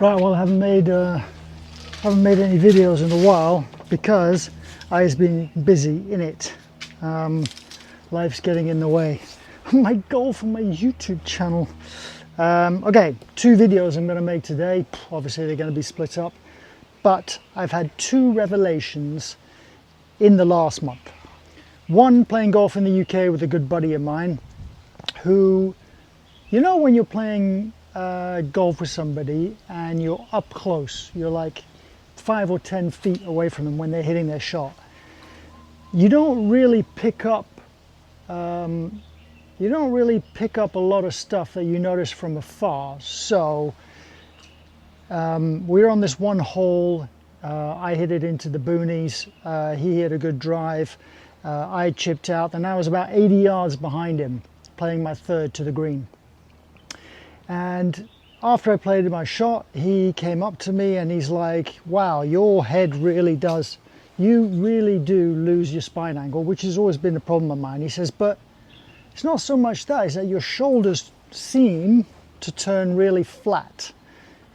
Right, well, I haven't made any videos in a while because I've been busy in it. Life's getting in the way. My goal for my YouTube channel. Okay, 2 videos I'm going to make today. Obviously they're going to be split up, but I've had 2 revelations in the last month. One, playing golf in the UK with a good buddy of mine who, you know, when you're playing golf with somebody and you're up close, you're like 5 or 10 feet away from them when they're hitting their shot, you don't really pick up a lot of stuff that you notice from afar. So we're on this one hole. I hit it into the boonies. He hit a good drive. I chipped out, and I was about 80 yards behind him, playing my 3rd to the green. And after I played my shot, he came up to me and he's like, wow, your head really does, you really do lose your spine angle, which has always been a problem of mine. He says, but it's not so much that, it's that your shoulders seem to turn really flat.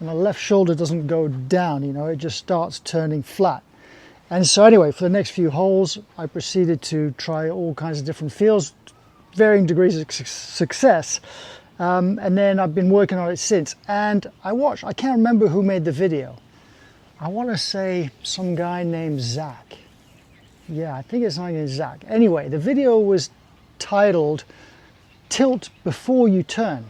And the left shoulder doesn't go down, you know, it just starts turning flat. And so anyway, for the next few holes, I proceeded to try all kinds of different feels, varying degrees of success. And then I've been working on it since. And I can't remember who made the video. I want to say some guy named Zach. Yeah, I think it's something named Zach. Anyway, the video was titled Tilt Before You Turn.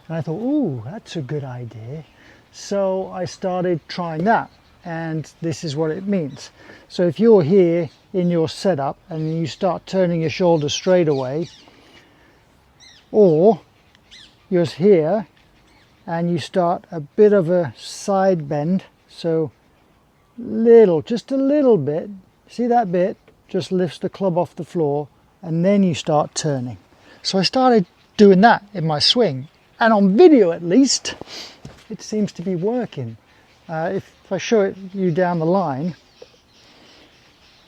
And I thought, ooh, that's a good idea. So I started trying that. And this is what it means. So if you're here in your setup and you start turning your shoulder straight away, or you're here and you start a bit of a side bend, so just a little bit, see that bit, just lifts the club off the floor, and then you start turning. So I started doing that in my swing, and on video at least, it seems to be working. If I show it you down the line,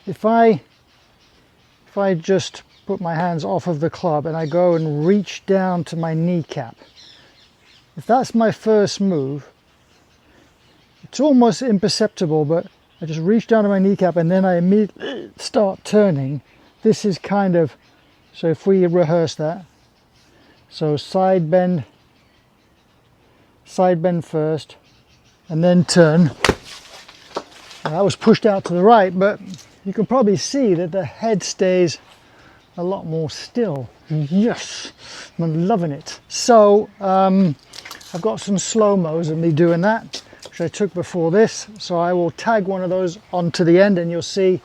if I just put my hands off of the club and I go and reach down to my kneecap, if that's my first move, it's almost imperceptible, but I just reach down to my kneecap and then I immediately start turning. This is kind of, so if we rehearse that, so side bend first, and then turn. And that was pushed out to the right, but you can probably see that the head stays a lot more still. Yes, I'm loving it. So I've got some slow-mos of me doing that, which I took before this. So I will tag one of those onto the end and you'll see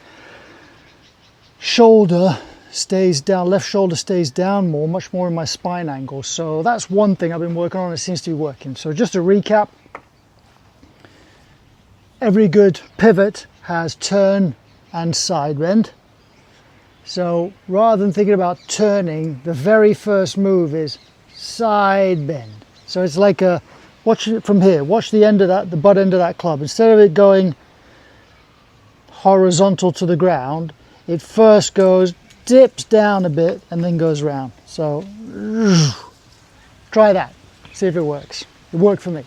shoulder stays down, left shoulder stays down more, much more in my spine angle. So that's one thing I've been working on. It seems to be working. So just to recap, every good pivot has turn and side bend. So rather than thinking about turning, the very first move is side bend. So it's like watch it from here, watch the end of that, the butt end of that club. Instead of it going horizontal to the ground, it first dips down a bit and then goes round. So try that, see if it works. It worked for me.